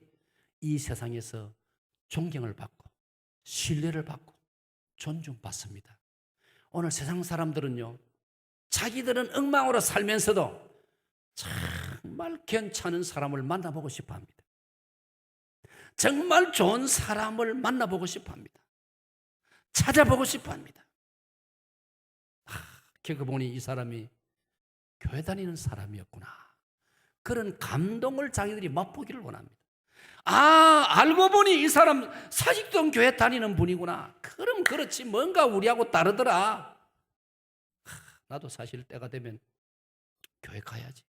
이 세상에서 존경을 받고 신뢰를 받고 존중받습니다. 오늘 세상 사람들은요 자기들은 엉망으로 살면서도 정말 괜찮은 사람을 만나보고 싶어 합니다. 정말 좋은 사람을 만나보고 싶어 합니다. 찾아보고 싶어 합니다. 겪어보니 이 사람이 교회 다니는 사람이었구나. 그런 감동을 자기들이 맛보기를 원합니다. 알고 보니 이 사람 사직동 교회 다니는 분이구나. 그럼 그렇지 뭔가 우리하고 다르더라. 나도 사실 때가 되면 교회 가야지.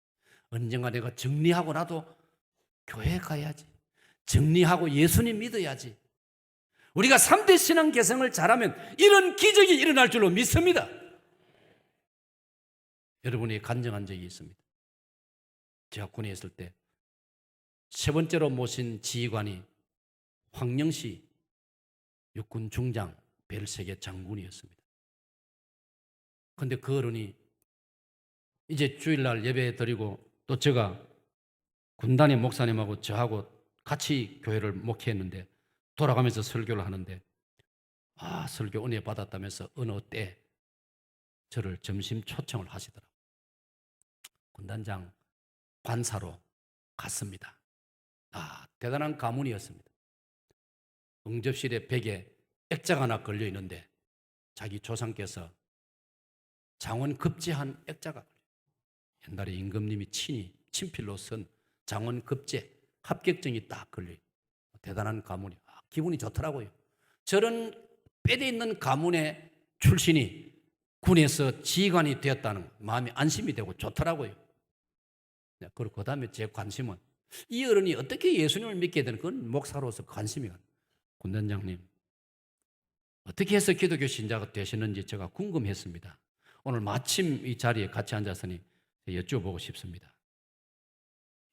언젠가 내가 정리하고 나도 교회 가야지. 정리하고 예수님 믿어야지. 우리가 3대 신앙 개성을 잘하면 이런 기적이 일어날 줄로 믿습니다. 여러분이 간증한 적이 있습니다. 제가 군에 있을 때 세 번째로 모신 지휘관이 황영시 육군 중장 벨세계 장군이었습니다. 그런데 그 어른이 이제 주일날 예배 드리고 또 제가 군단의 목사님하고 저하고 같이 교회를 목회했는데 돌아가면서 설교를 하는데 설교 은혜 받았다면서 어느 때 저를 점심 초청을 하시더라고요. 군단장 관사로 갔습니다. 대단한 가문이었습니다. 응접실에 벽에 액자가 하나 걸려 있는데 자기 조상께서 장원 급제한 액자가 걸려요. 옛날에 임금님이 친필로 쓴 장원 급제 합격증이 딱 걸려요. 대단한 가문이. 기분이 좋더라고요. 저런 빼대 있는 가문의 출신이 군에서 지휘관이 되었다는 마음이 안심이 되고 좋더라고요. 그리고 그 다음에 제 관심은 이 어른이 어떻게 예수님을 믿게 되는 그건 목사로서 관심이 가요. 군단장님, 어떻게 해서 기독교 신자가 되시는지 제가 궁금했습니다. 오늘 마침 이 자리에 같이 앉았으니 여쭤보고 싶습니다.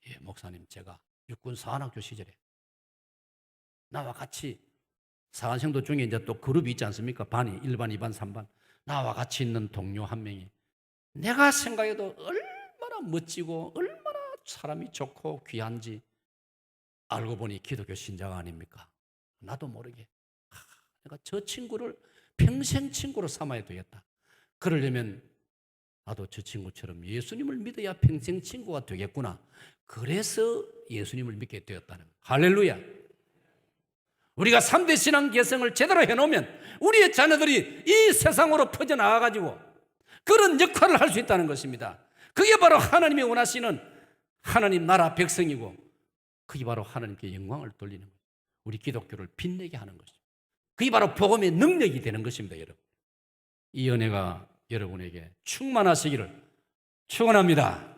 예, 목사님, 제가 육군 사관학교 시절에 나와 같이 사관생도 중에 이제 또 그룹이 있지 않습니까? 반이 1반, 2반, 3반. 나와 같이 있는 동료 한 명이 내가 생각해도 얼마나 멋지고 얼마나 사람이 좋고 귀한지 알고 보니 기독교 신자가 아닙니까? 나도 모르게 내가 저 친구를 평생 친구로 삼아야 되겠다. 그러려면 나도 저 친구처럼 예수님을 믿어야 평생 친구가 되겠구나. 그래서 예수님을 믿게 되었다는 거예요. 할렐루야. 우리가 3대 신앙 개성을 제대로 해놓으면 우리의 자녀들이 이 세상으로 퍼져나가가지고 그런 역할을 할 수 있다는 것입니다. 그게 바로 하나님이 원하시는 하나님 나라 백성이고 그게 바로 하나님께 영광을 돌리는 거예요. 우리 기독교를 빛내게 하는 것이죠. 그게 바로 복음의 능력이 되는 것입니다, 여러분. 이 은혜가 여러분에게 충만하시기를 축원합니다.